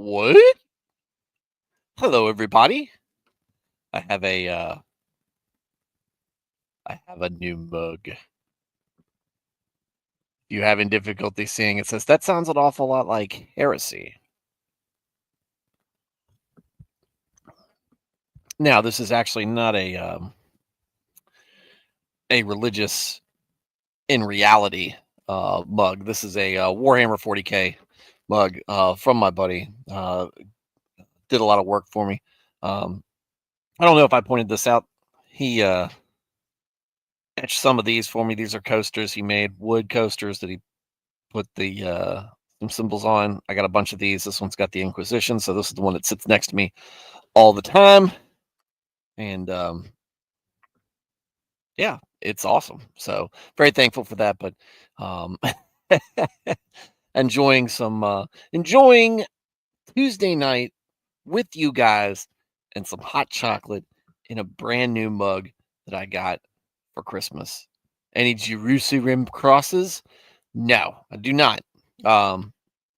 What? Hello, everybody. I have a I have a new mug. If you're having difficulty seeing, it says that sounds an awful lot like heresy. Now, this is actually not a religious in reality mug. This is a Warhammer 40K mug from my buddy. Did a lot of work for me. I don't know if I pointed this out. He etched some of these for me. These are coasters he made, wood coasters that he put the some symbols on. I got a bunch of these. This one's got the Inquisition, so this is the one that sits next to me all the time. And yeah, it's awesome. So very thankful for that. But um, enjoying Tuesday night with you guys and some hot chocolate in a brand new mug that I got for Christmas. Any Jerusalem crosses? No, I do not.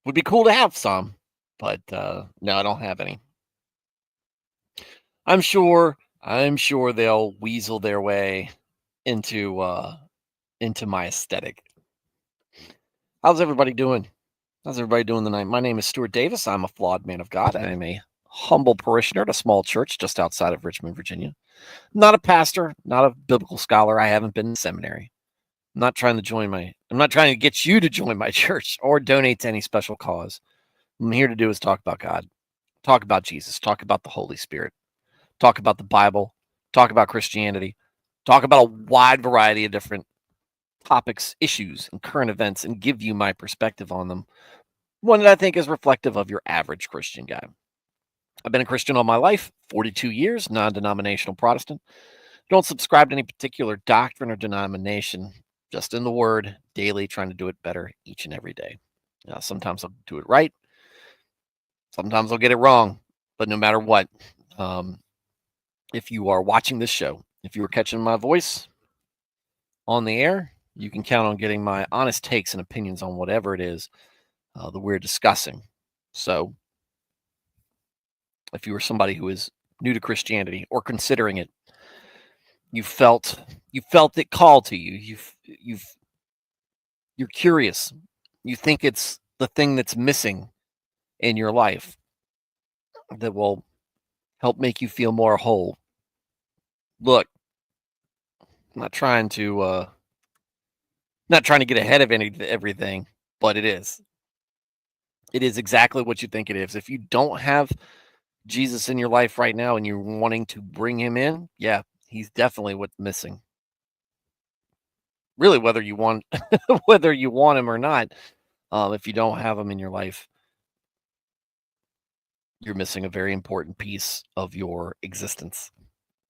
Would be cool to have some, but no, I don't have any. I'm sure they'll weasel their way into my aesthetic. How's everybody doing? How's everybody doing tonight? My name is Stuart Davis. I'm a flawed man of God. I am a humble parishioner at a small church just outside of Richmond, Virginia. Not a pastor, not a biblical scholar. I haven't been in seminary. I'm not trying to get you to join my church or donate to any special cause. What I'm here to do is talk about God, talk about Jesus, talk about the Holy Spirit, talk about the Bible, talk about Christianity, talk about a wide variety of different topics, issues, and current events, and give you my perspective on them. One that I think is reflective of your average Christian guy. I've been a Christian all my life, 42 years, non-denominational Protestant. Don't subscribe to any particular doctrine or denomination, just in the Word, daily, trying to do it better each and every day. Sometimes I'll do it right, sometimes I'll get it wrong, but no matter what, if you are watching this show, if you are catching my voice on the air, you can count on getting my honest takes and opinions on whatever it is that we're discussing. So, if you are somebody who is new to Christianity or considering it, you felt it call to you. You're curious. You think it's the thing that's missing in your life that will help make you feel more whole. Look, I'm not trying to get ahead of everything, but it is. It is exactly what you think it is. If you don't have Jesus in your life right now and you're wanting to bring him in, yeah, he's definitely what's missing. Really, whether you want whether you want him or not, if you don't have him in your life, you're missing a very important piece of your existence.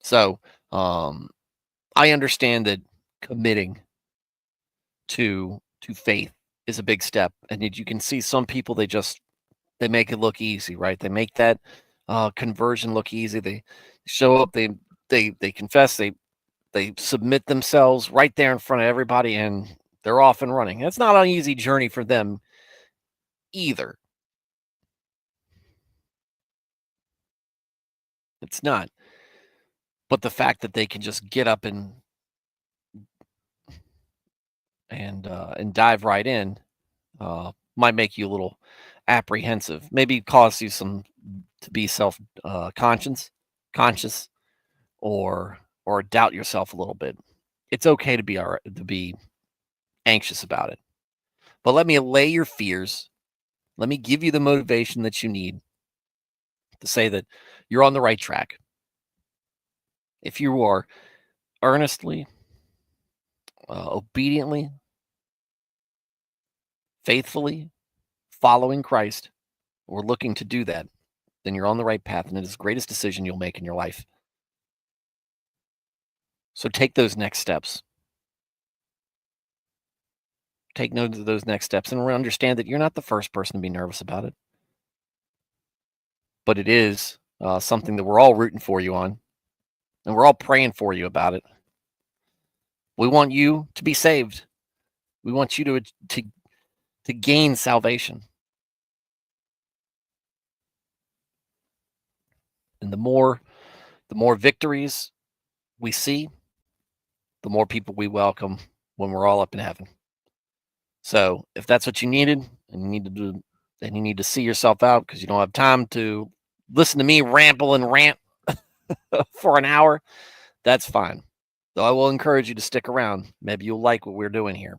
So, I understand that committing to faith is a big step, and you can see some people they make it look easy, right? They make that conversion look easy. They show up, they confess, they submit themselves right there in front of everybody, and they're off and running. It's not an easy journey for them either. It's not. But the fact that they can just get up and dive right in might make you a little apprehensive. Maybe cause you some to be self conscious, or doubt yourself a little bit. It's okay to be anxious about it, but let me allay your fears. Let me give you the motivation that you need to say that you're on the right track. If you are earnestly, obediently, faithfully following Christ, or looking to do that, then you're on the right path, and it is the greatest decision you'll make in your life. So take those next steps. Take note of those next steps and understand that you're not the first person to be nervous about it. But it is something that we're all rooting for you on, and we're all praying for you about it. We want you to be saved. We want you to gain salvation. And the more victories we see, the more people we welcome when we're all up in heaven. So if that's what you needed, and you need to do, and you need to see yourself out because you don't have time to listen to me ramble and rant for an hour, that's fine. Though I will encourage you to stick around. Maybe you'll like what we're doing here.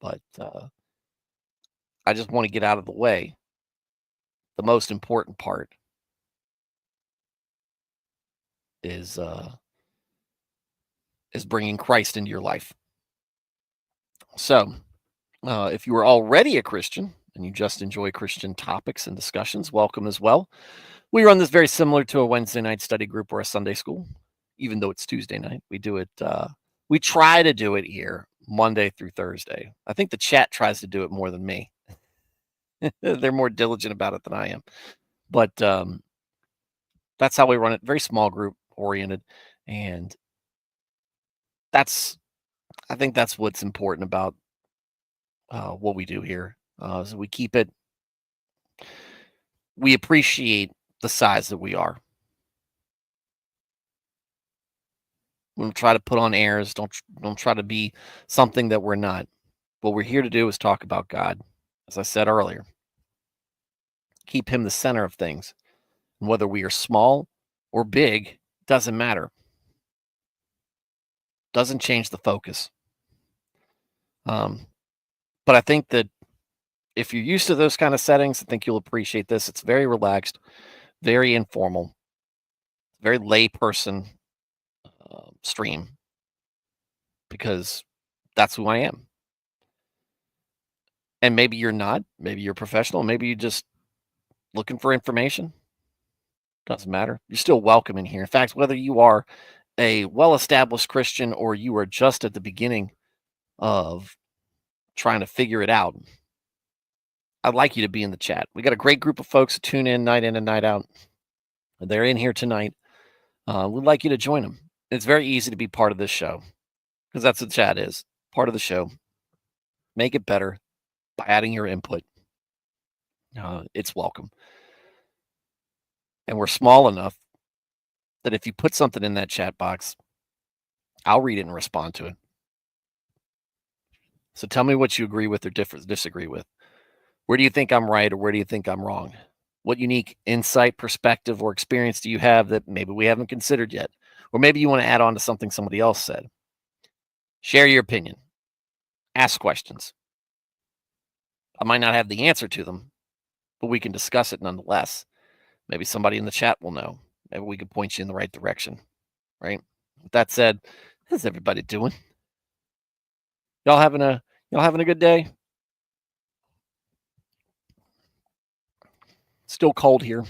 But I just want to get out of the way. The most important part is bringing Christ into your life. So, if you are already a Christian and you just enjoy Christian topics and discussions, welcome as well. We run this very similar to a Wednesday night study group or a Sunday school, even though it's Tuesday night. We do it. We try to do it here Monday through Thursday. I think the chat tries to do it more than me. They're more diligent about it than I am. But that's how we run it. Very small group oriented. And I think that's what's important about what we do here. So we keep it, we appreciate the size that we are. We don't try to put on airs. Don't try to be something that we're not. What we're here to do is talk about God. As I said earlier, keep him the center of things. And whether we are small or big, doesn't matter. Doesn't change the focus. But I think that if you're used to those kind of settings, I think you'll appreciate this. It's very relaxed, very informal, very layperson stream, because that's who I am. And maybe you're not. Maybe you're professional. Maybe you're just looking for information. Doesn't matter. You're still welcome in here. In fact, whether you are a well-established Christian or you are just at the beginning of trying to figure it out, I'd like you to be in the chat. We got a great group of folks who tune in and night out. They're in here tonight. We'd like you to join them. It's very easy to be part of this show because that's what chat is. Part of the show. Make it better by adding your input. It's welcome. And we're small enough that if you put something in that chat box, I'll read it and respond to it. So tell me what you agree with or disagree with. Where do you think I'm right or where do you think I'm wrong? What unique insight, perspective, or experience do you have that maybe we haven't considered yet? Or maybe you want to add on to something somebody else said. Share your opinion. Ask questions. I might not have the answer to them, but we can discuss it nonetheless. Maybe somebody in the chat will know. Maybe we can point you in the right direction, right? With that said, how's everybody doing? Y'all having a good day? Still cold here.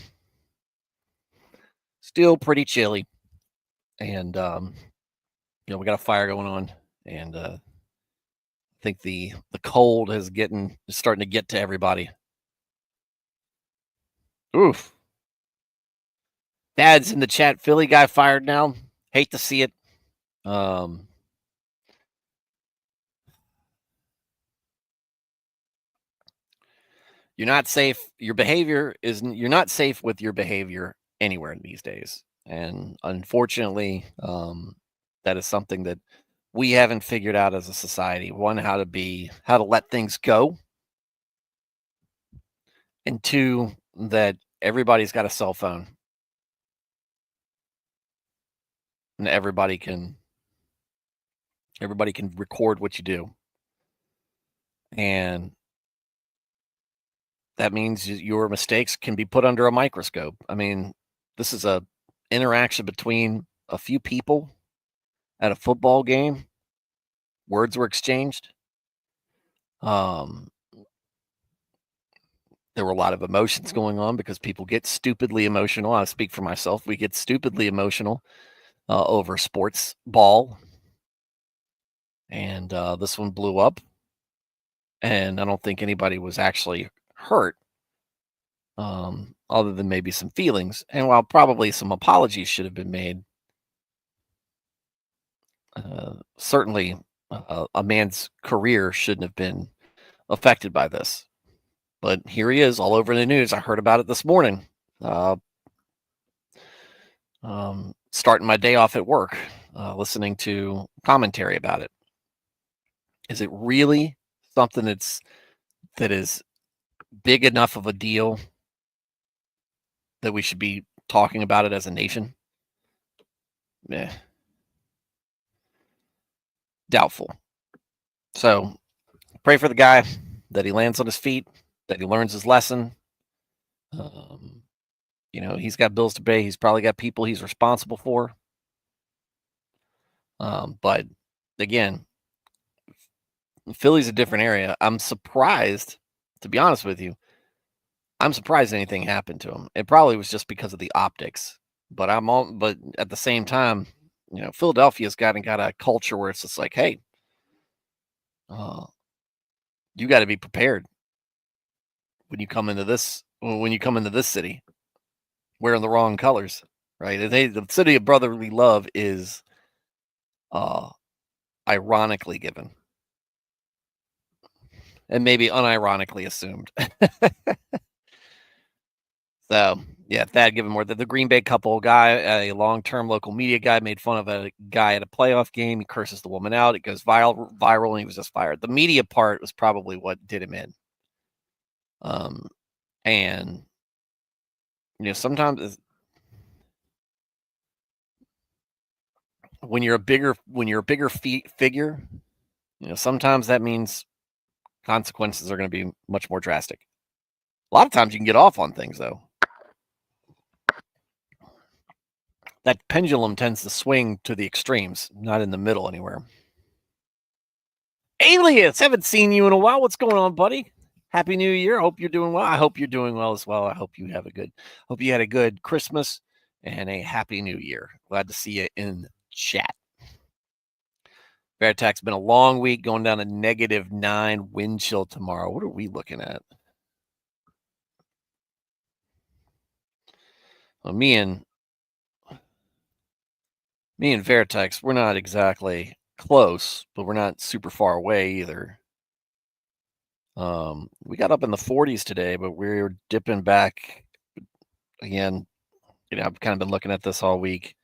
Still pretty chilly. And we got a fire going on, and I think the cold is starting to get to everybody. Oof. Dad's in the chat. Philly guy fired now. Hate to see it. You're not safe. You're not safe with your behavior anywhere these days. And unfortunately, that is something that we haven't figured out as a society. One, how to let things go. And two, that everybody's got a cell phone. And everybody can record what you do. And that means your mistakes can be put under a microscope. I mean, this is a interaction between a few people at a football game. Words were exchanged. There were a lot of emotions going on because people get stupidly emotional. I speak for myself. We get stupidly emotional over sports ball. And this one blew up. And I don't think anybody was actually hurt, other than maybe some feelings. And while probably some apologies should have been made, certainly a man's career shouldn't have been affected by this. But here he is all over the news. I heard about it this morning. starting my day off at work, listening to commentary about it. Is it really something that is big enough of a deal that we should be talking about it as a nation? Eh, doubtful. So pray for the guy, that he lands on his feet, that he learns his lesson. Um, he's got bills to pay. He's probably got people he's responsible for. But again, Philly's a different area. I'm surprised, to be honest with you. I'm surprised anything happened to him. It probably was just because of the optics. But but at the same time, Philadelphia's got a culture where it's just like, hey, uh, you got to be prepared when you come into this city wearing the wrong colors, right? The city of brotherly love is uh, ironically given and maybe unironically assumed. So, yeah, Thad Givenmore, the Green Bay couple guy, a long-term local media guy, made fun of a guy at a playoff game. He curses the woman out. It goes viral, and he was just fired. The media part was probably what did him in. And sometimes when you're a bigger figure, sometimes that means consequences are going to be much more drastic. A lot of times you can get off on things, though. That pendulum tends to swing to the extremes, not in the middle anywhere. Alias, haven't seen you in a while. What's going on, buddy? Happy New Year. Hope you're doing well. I hope you're doing well as well. I hope you had a good Christmas and a happy New Year. Glad to see you in chat. Bear attack's been a long week, going down to -9 wind chill tomorrow. What are we looking at? Well, me and Veritex, we're not exactly close, but we're not super far away either. We got up in the 40s today, but we're dipping back again. I've kind of been looking at this all week.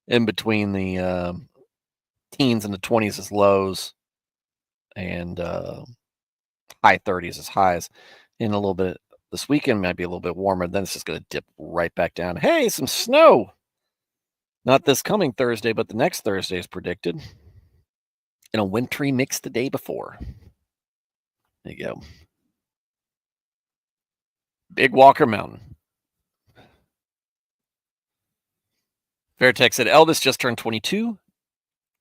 In between the teens and the 20s as lows, and high 30s as highs. In a little bit this weekend might be a little bit warmer. Then it's just going to dip right back down. Hey, some snow. Not this coming Thursday, but the next Thursday is predicted. And a wintry mix the day before. There you go. Big Walker Mountain. Veritex said, eldest just turned 22.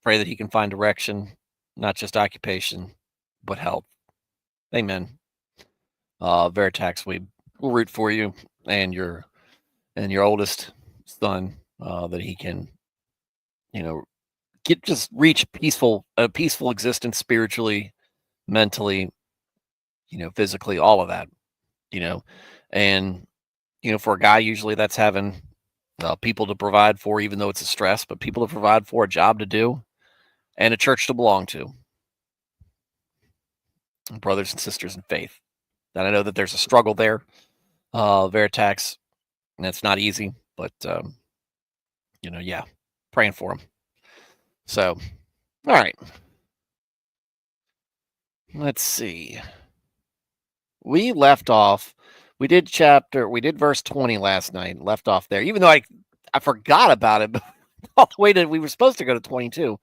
Pray that he can find direction, not just occupation, but health. Amen. Veritex, we'll root for you and your oldest son, that he can, reach a peaceful existence spiritually, mentally, physically, all of that, and for a guy, usually that's having people to provide for, even though it's a stress, but people to provide for, a job to do, and a church to belong to, brothers and sisters in faith. And I know that there's a struggle there, Veritax, and it's not easy, but yeah, praying for him. So, all right, let's see. We left off. We did verse 20 last night. Left off there, even though I forgot about it. All the way we were supposed to go to 22.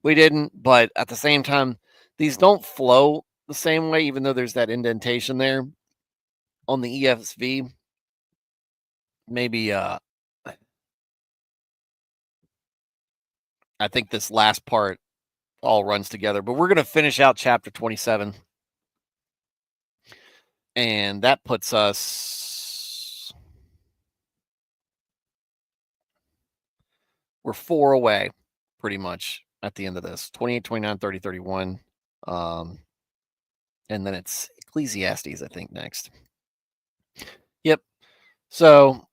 We didn't, but at the same time, these don't flow the same way, even though there's that indentation there on the ESV. Maybe I think this last part all runs together, but we're going to finish out chapter 27. And that puts us, we're 4 away pretty much at the end of this. 28, 29, 30, 31. And then it's Ecclesiastes, I think, next. Yep. So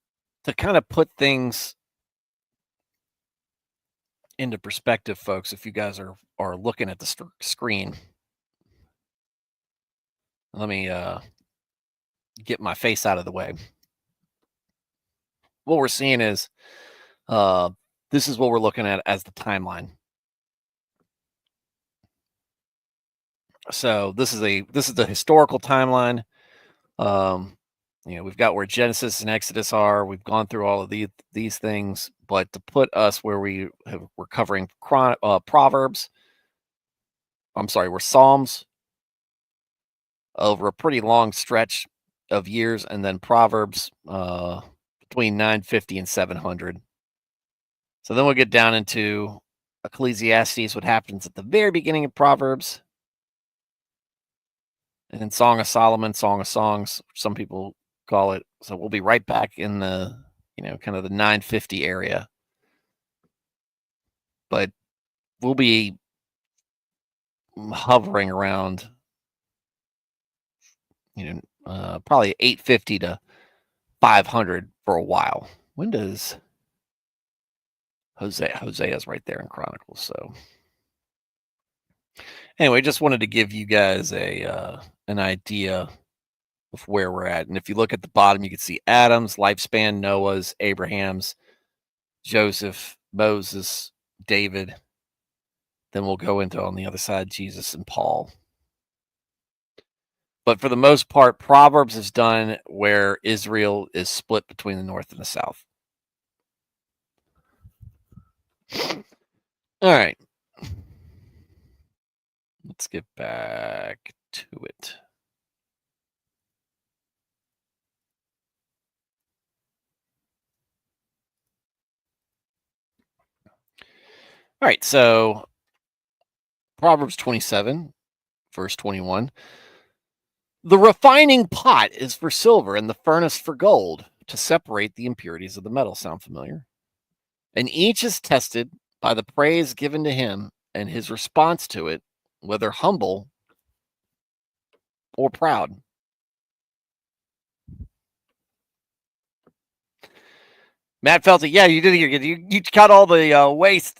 to kind of put things into perspective, folks, if you guys are looking at the screen, let me get my face out of the way. what we're seeing is this is what we're looking at as the timeline. So this is the historical timeline. We've got where Genesis and Exodus are. We've gone through all of these things, but to put us where we're covering Proverbs. I'm sorry, we're Psalms over a pretty long stretch of years, and then Proverbs between 950 and 700. So then we'll get down into Ecclesiastes, what happens at the very beginning of Proverbs, and then Song of Solomon, Song of Songs, some people call it. So we'll be right back in the, kind of the 950 area. But we'll be hovering around, probably 850 to 500 for a while. When does Hosea's right there in Chronicles? So anyway, just wanted to give you guys an idea of where we're at. And if you look at the bottom, you can see Adam's lifespan, Noah's, Abraham's, Joseph, Moses, David. Then we'll go into on the other side, Jesus and Paul. But for the most part, Proverbs is done where Israel is split between the north and the south. All right. Let's get back to it. All right, so Proverbs 27, verse 21. The refining pot is for silver and the furnace for gold to separate the impurities of the metal. Sound familiar? And each is tested by the praise given to him and his response to it, whether humble or proud. Matt felt it. Yeah, you did it. You cut all the waste,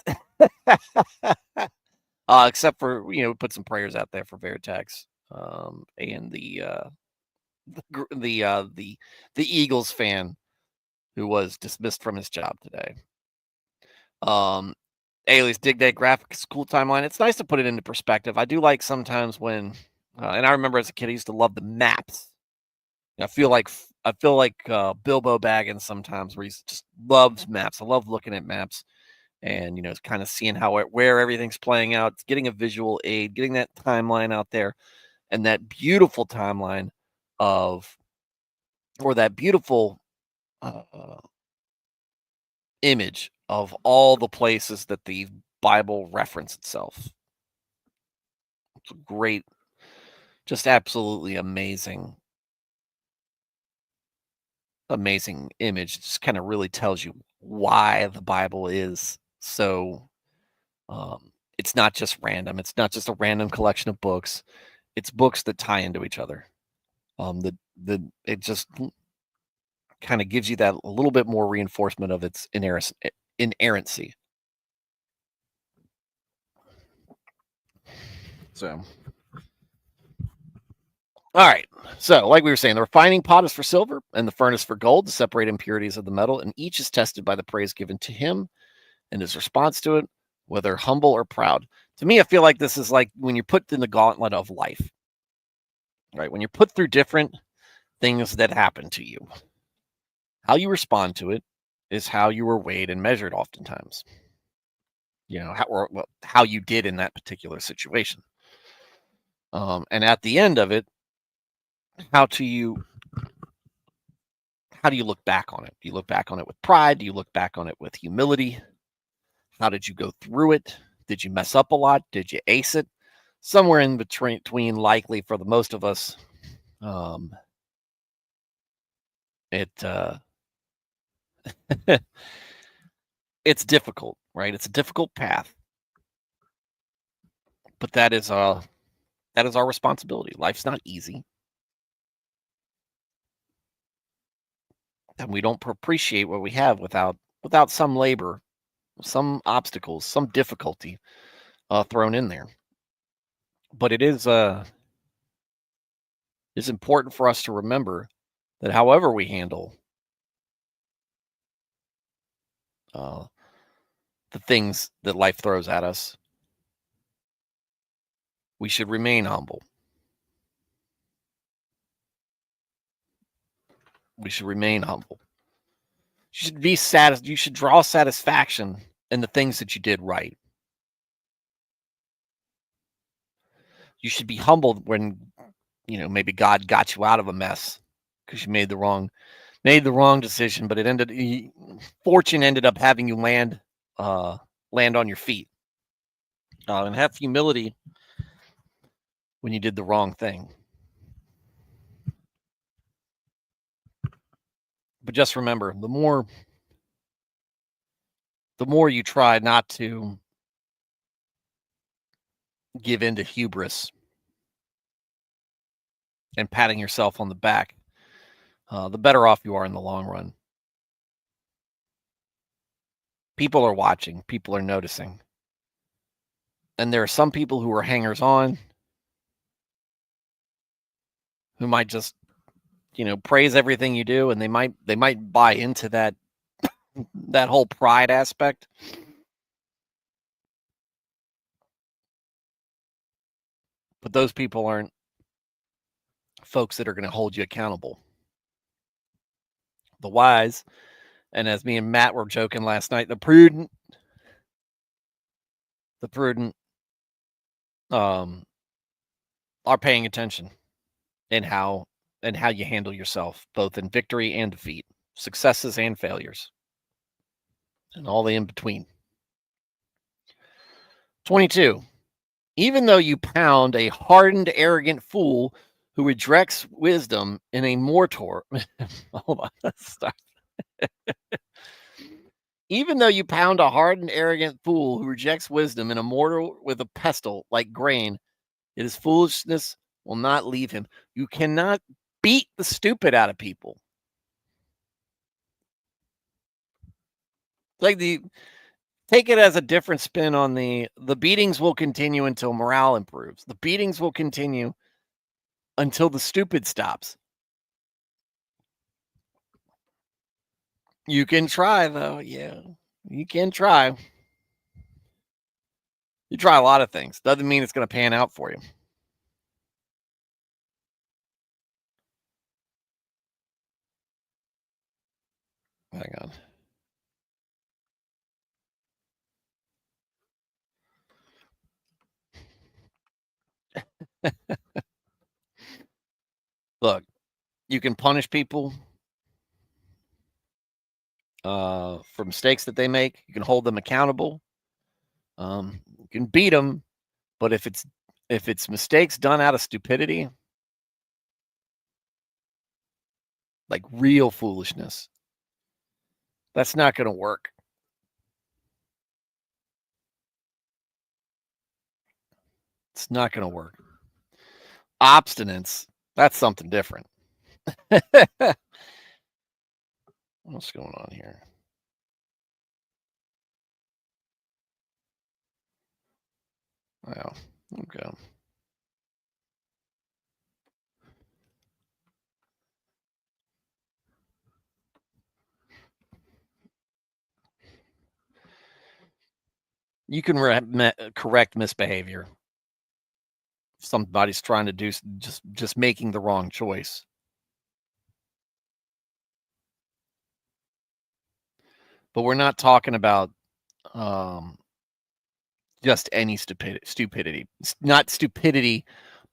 except for put some prayers out there for Veritex and the Eagles fan who was dismissed from his job today. Alias dig that graphics cool timeline. It's nice to put it into perspective. I do like sometimes when, and I remember as a kid, I used to love the maps. I feel like Bilbo Baggins sometimes, where he just loves maps. I love looking at maps and kind of seeing where everything's playing out. It's getting a visual aid, getting that timeline out there, and that beautiful timeline that beautiful image of all the places that the Bible reference itself. It's a great, just absolutely amazing image. It just kind of really tells you why the Bible is so. It's not just random. It's not just a random collection of books. It's books that tie into each other. It just kind of gives you that a little bit more reinforcement of its inerrancy. So, all right. So, like we were saying, the refining pot is for silver and the furnace for gold to separate impurities of the metal, and each is tested by the praise given to him and his response to it, whether humble or proud. To me, I feel like this is like when you're put in the gauntlet of life, right? When you're put through different things that happen to you, how you respond to it is how you were weighed and measured oftentimes. How you did in that particular situation. And at the end of it, how do you look back on it? Do you look back on it with pride? Do you look back on it with humility? How did you go through it? Did you mess up a lot? Did you ace it? Somewhere in between, likely for the most of us. It's difficult, right? It's a difficult path, but that is our responsibility. Life's not easy, and we don't appreciate what we have without some labor, some obstacles, some difficulty thrown in there. But it is it's important for us to remember that however we handle the things that life throws at us. We should remain humble. We should remain humble. You should be you should draw satisfaction in the things that you did right. You should be humbled when, maybe God got you out of a mess because you made the wrong decision, but fortune ended up having you land on your feet. And have humility when you did the wrong thing. But just remember, the more you try not to give in to hubris and patting yourself on the back, the better off you are in the long run. People are watching. People are noticing. And there are some people who are hangers-on who might just, praise everything you do, and they might buy into that whole pride aspect. But those people aren't folks that are going to hold you accountable. The wise, and as me and Matt were joking last night, the prudent are paying attention in how you handle yourself, both in victory and defeat, successes and failures, and all the in between. 22. Even though you pound a hardened, arrogant fool who rejects wisdom in a mortar. Hold on, let's start. Even though you pound a hardened, arrogant fool who rejects wisdom in a mortar with a pestle like grain, his foolishness will not leave him. You cannot beat the stupid out of people. Take it as a different spin on the beatings will continue until morale improves. The beatings will continue until the stupid stops. You can try, though. Yeah, you can try. You try a lot of things. Doesn't mean it's going to pan out for you. Hang on. Look, you can punish people for mistakes that they make. You can hold them accountable. You can beat them, but if it's mistakes done out of stupidity, like real foolishness, that's not going to work. It's not going to work. Obstinance, that's something different. What's going on here? Wow. Okay. You can correct misbehavior. Somebody's trying to do just making the wrong choice. But we're not talking about just any stupidity. It's not stupidity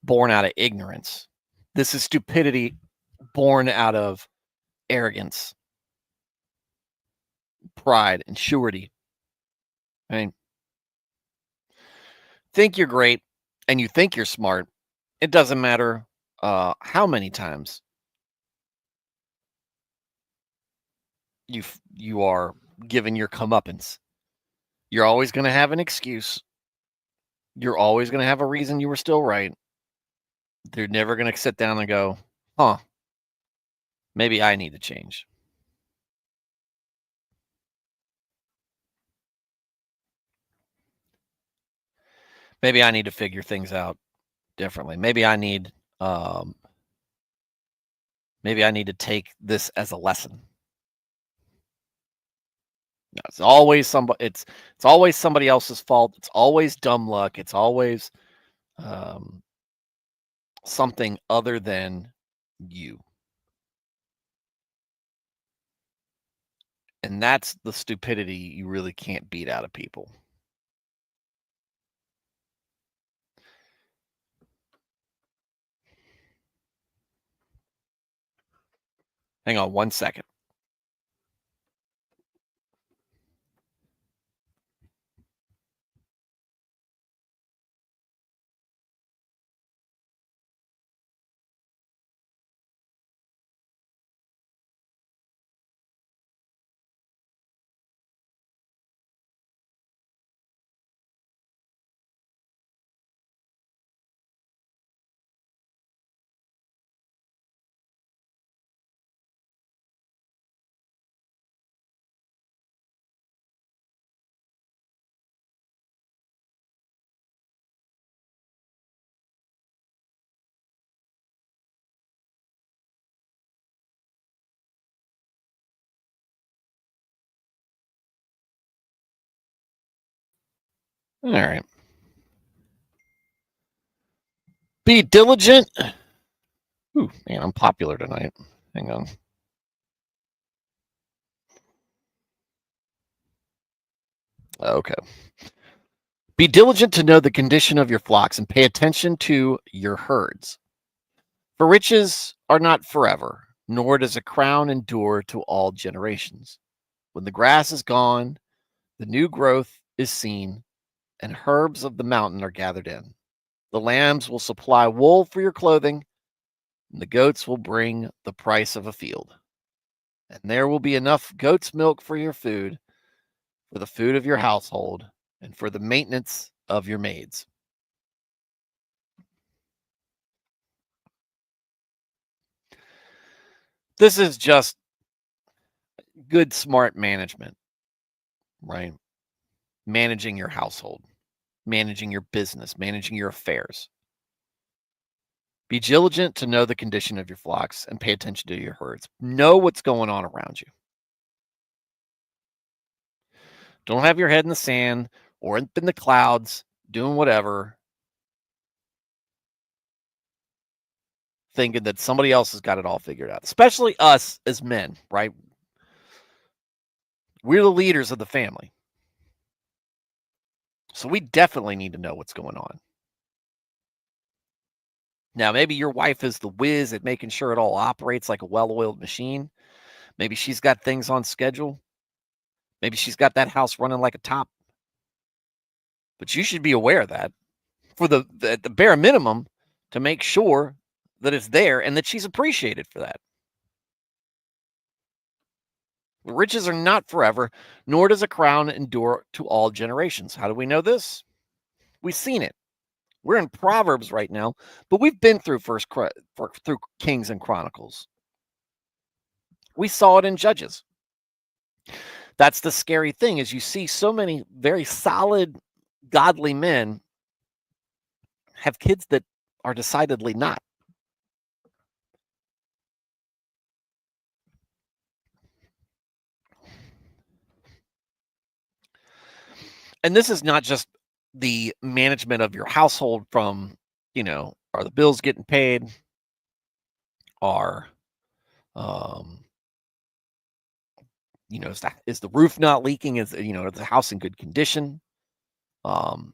born out of ignorance. This is stupidity born out of arrogance, pride, and surety. I mean, think you're great and you think you're smart. It doesn't matter how many times you are given your comeuppance. You're always going to have an excuse. You're always going to have a reason you were still right. They're never going to sit down and go, huh, maybe I need to change. Maybe I need to figure things out differently. Maybe I need to take this as a lesson. No, it's always somebody. It's always somebody else's fault. It's always dumb luck. It's always um, something other than you. And that's the stupidity you really can't beat out of people. Hang on one second. All right. Be diligent. Ooh, man, I'm popular tonight. Hang on. Okay. Be diligent to know the condition of your flocks and pay attention to your herds. For riches are not forever, nor does a crown endure to all generations. When the grass is gone, the new growth is seen, and herbs of the mountain are gathered in. The lambs will supply wool for your clothing, and the goats will bring the price of a field. And there will be enough goat's milk for your food, for the food of your household, and for the maintenance of your maids. This is just good, smart management, right? Managing your household, managing your business, managing your affairs. Be diligent to know the condition of your flocks and pay attention to your herds. Know what's going on around you. Don't have your head in the sand or in the clouds doing whatever, thinking that somebody else has got it all figured out, especially us as men, right? We're the leaders of the family. So we definitely need to know what's going on. Now, maybe your wife is the whiz at making sure it all operates like a well oiled machine. Maybe she's got things on schedule. Maybe she's got that house running like a top. But you should be aware of that for the bare minimum to make sure that it's there and that she's appreciated for that. Riches are not forever, nor does a crown endure to all generations. How do we know this? We've seen it. We're in Proverbs right now, but we've been through through Kings and Chronicles. We saw it in Judges. That's the scary thing is you see so many very solid, godly men have kids that are decidedly not. And this is not just the management of your household from, are the bills getting paid? Are, um, is the roof not leaking? Is the house in good condition? Um,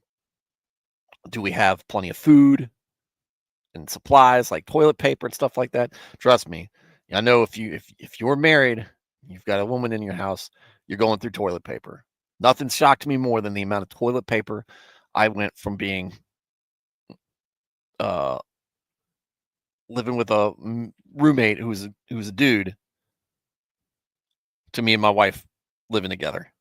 do we have plenty of food and supplies like toilet paper and stuff like that? Trust me, I know if you're married, you've got a woman in your house, you're going through toilet paper. Nothing shocked me more than the amount of toilet paper I went from being uh, living with a roommate who was a dude to me and my wife living together.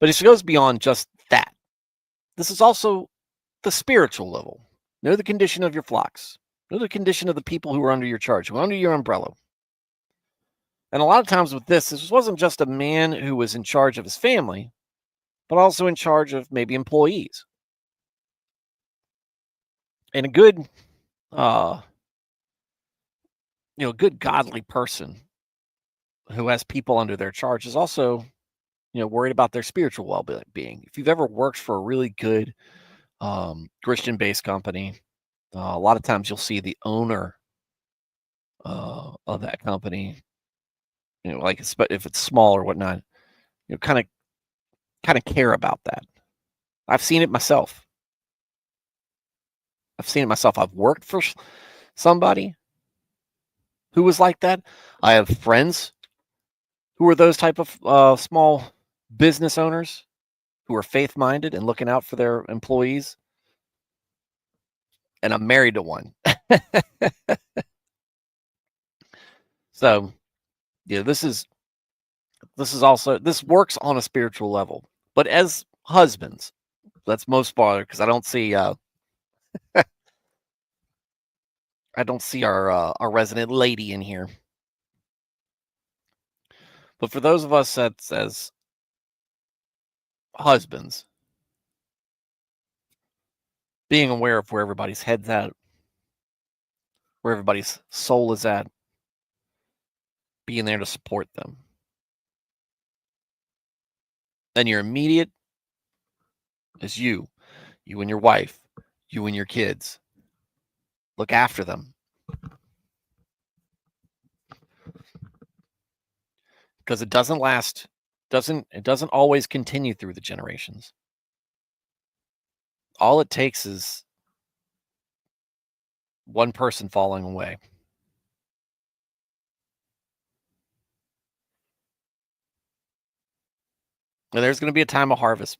But it goes beyond just that. This is also the spiritual level. Know the condition of your flocks. Know the condition of the people who are under your charge, who are under your umbrella. And a lot of times with this wasn't just a man who was in charge of his family, but also in charge of maybe employees. And a good, good godly person who has people under their charge is also, worried about their spiritual well-being. If you've ever worked for a really good Christian-based company, a lot of times you'll see the owner of that company, like if it's small or whatnot, kind of care about that. I've seen it myself. I've worked for somebody who was like that. I have friends who are those type of small business owners who are faith-minded and looking out for their employees. And I'm married to one. So, this works on a spiritual level. But as husbands, that's most part because I don't see our resident lady in here. But for those of us that's as husbands, being aware of where everybody's head's at, where everybody's soul is at, being there to support them. And your immediate is you and your wife, you and your kids. Look after them. Because it doesn't last, it doesn't always continue through the generations. All it takes is one person falling away. And there's going to be a time of harvest.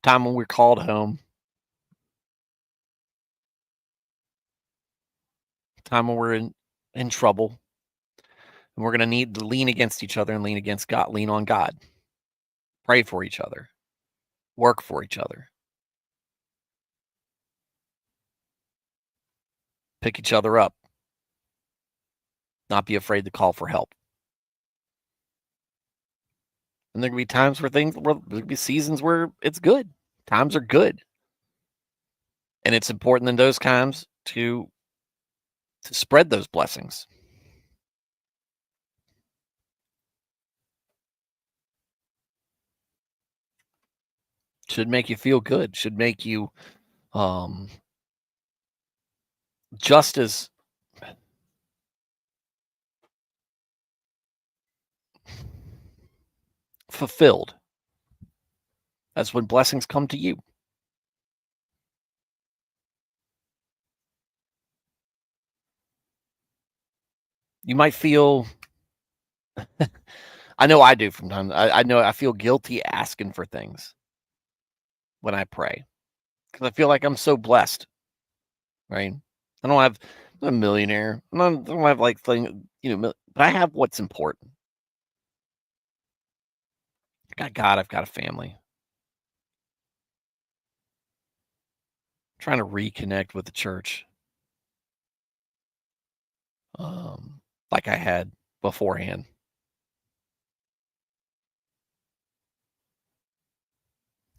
Time when we're called home. Time when we're in trouble. And we're going to need to lean against each other and lean against God, lean on God. Pray for each other. Work for each other. Pick each other up. Not be afraid to call for help. And there can be times where there can be seasons where it's good. Times are good. And it's important in those times to spread those blessings. Should make you feel good. Should make you just as fulfilled as when blessings come to you. You might feel, I know I do from time. I know I feel guilty asking for things when I pray because I feel like I'm so blessed, right? I'm not a millionaire. I don't have like but I have what's important. I got God. I've got a family. I'm trying to reconnect with the church, like I had beforehand.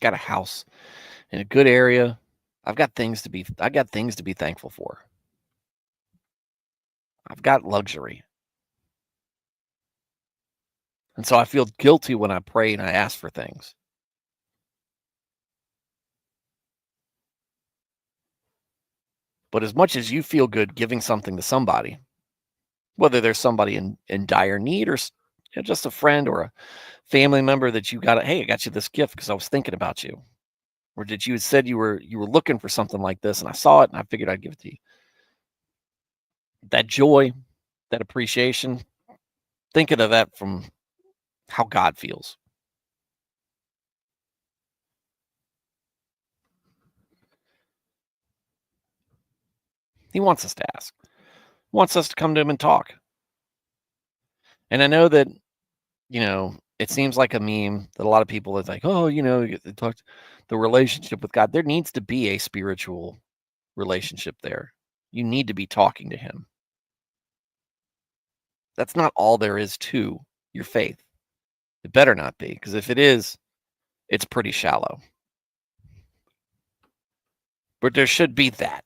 Got a house in a good area. I got things to be thankful for. I've got luxury. And so I feel guilty when I pray and I ask for things. But as much as you feel good giving something to somebody, whether there's somebody in dire need or just a friend or a family member that hey, I got you this gift because I was thinking about you. Or did you said you were looking for something like this and I saw it and I figured I'd give it to you. That joy, that appreciation, thinking of that from how God feels. He wants us to ask. He wants us to come to him and talk. And I know that, it seems like a meme that a lot of people is like, oh, they talk the relationship with God. There needs to be a spiritual relationship there. You need to be talking to him. That's not all there is to your faith. It better not be, because if it is, it's pretty shallow. But there should be that.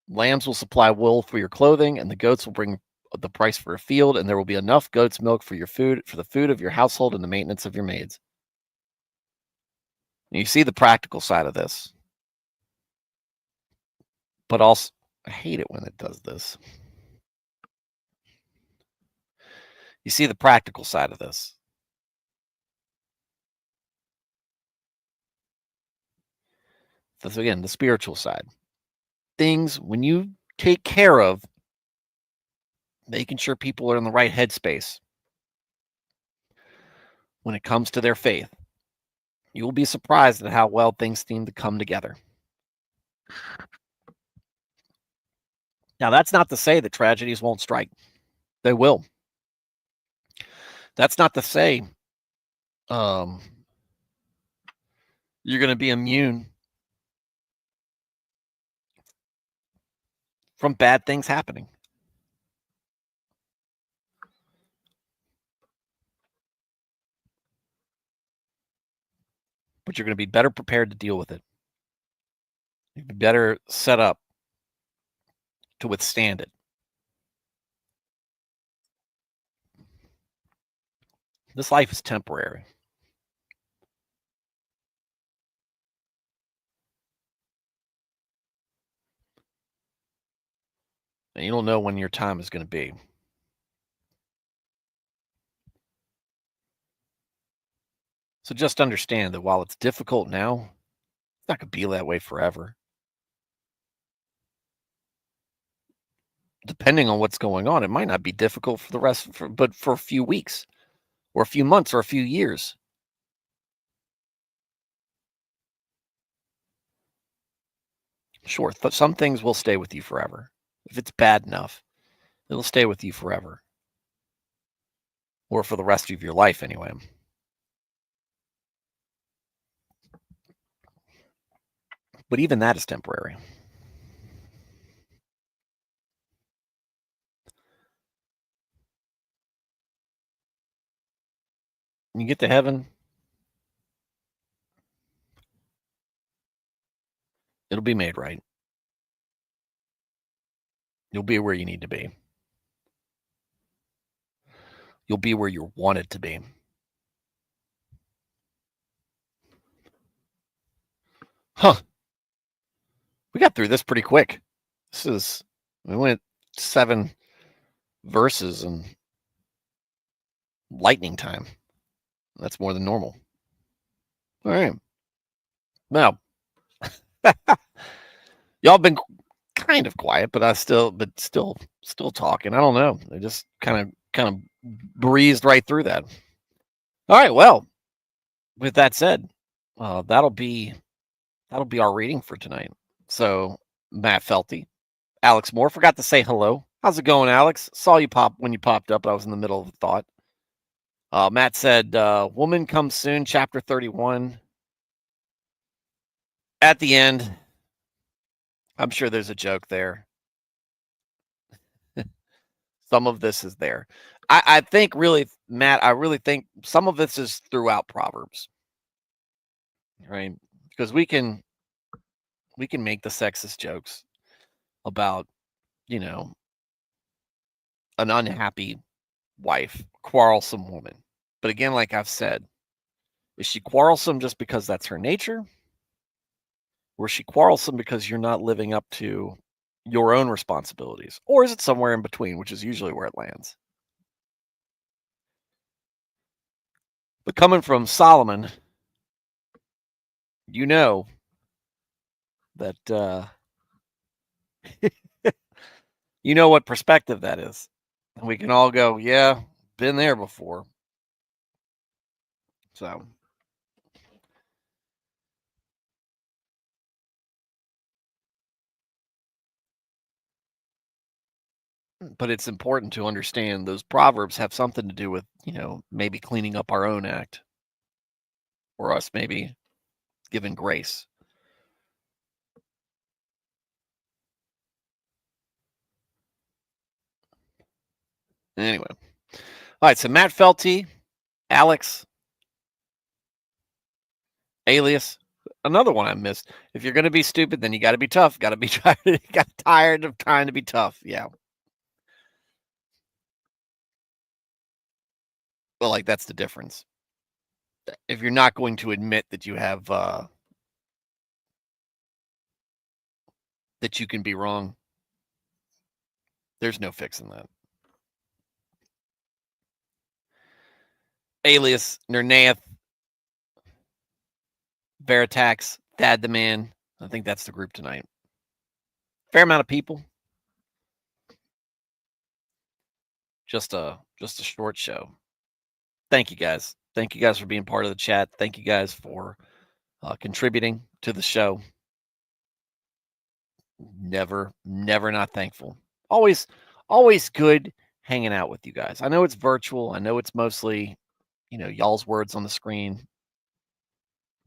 Lambs will supply wool for your clothing, and the goats will bring the price for a field, and there will be enough goat's milk for your food, for the food of your household and the maintenance of your maids. And you see the practical side of this. But also, I hate it when it does this. You see the practical side of this. That's, again, the spiritual side. Things, when you take care of making sure people are in the right headspace when it comes to their faith, you will be surprised at how well things seem to come together. Now, that's not to say that tragedies won't strike. They will. That's not to say you're going to be immune from bad things happening. But you're going to be better prepared to deal with it. You'll be better set up to withstand it. This life is temporary. And you don't know when your time is going to be. So just understand that while it's difficult now, it's not going to be that way forever. Depending on what's going on, it might not be difficult for the rest, but for a few weeks or a few months or a few years. Sure, some things will stay with you forever. If it's bad enough, it'll stay with you forever. Or for the rest of your life, anyway. But even that is temporary. When you get to heaven, it'll be made right. You'll be where you need to be. You'll be where you're wanted to be. Huh. We got through this pretty quick. We went 7 verses in lightning time. That's more than normal. All right. Now, y'all been kind of quiet, but still talking. I don't know. They just kind of breezed right through that. All right. Well, with that said, that'll be our reading for tonight. So, Matt Felty, Alex Moore, forgot to say hello. How's it going, Alex? Saw you when you popped up. I was in the middle of a thought. Matt said, "Woman comes soon." Chapter 31. At the end, I'm sure there's a joke there. Some of this is there. I think really, Matt, I really think some of this is throughout Proverbs, right? Because we can make the sexist jokes about, an unhappy wife, quarrelsome woman. But again, like I've said, is she quarrelsome just because that's her nature? Or is she quarrelsome because you're not living up to your own responsibilities? Or is it somewhere in between, which is usually where it lands? But coming from Solomon, you know that you know what perspective that is. And we can all go, yeah, been there before. So, but it's important to understand those proverbs have something to do with, maybe cleaning up our own act, or us maybe giving grace. Anyway. All right, so Matt Felty, Alex, Alias, another one I missed. If you're going to be stupid, then you got to be tough. Got to be tired of trying to be tough. Yeah. Well, like that's the difference. If you're not going to admit that you have that you can be wrong, there's no fixing that. Alias, Nernaeth, Veritax, Thad the Man. I think that's the group tonight. Fair amount of people. Just a short show. Thank you guys. Thank you guys for being part of the chat. Thank you guys for contributing to the show. Never not thankful. Always good hanging out with you guys. I know it's virtual. I know it's mostly, y'all's words on the screen,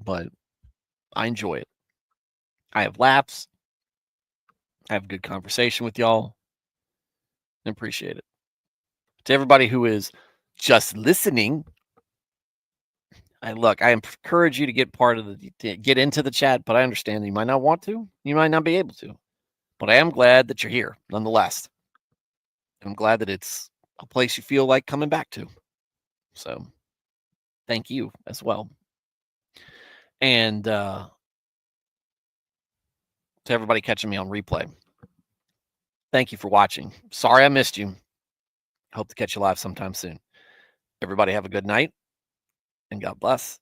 but I enjoy it. I have laughs. I have good conversation with y'all. I appreciate it. To everybody who is just listening, I encourage you to get get into the chat, but I understand that you might not want to. You might not be able to. But I am glad that you're here nonetheless. I'm glad that it's a place you feel like coming back to. So thank you as well. And to everybody catching me on replay, thank you for watching. Sorry I missed you. Hope to catch you live sometime soon. Everybody have a good night and God bless.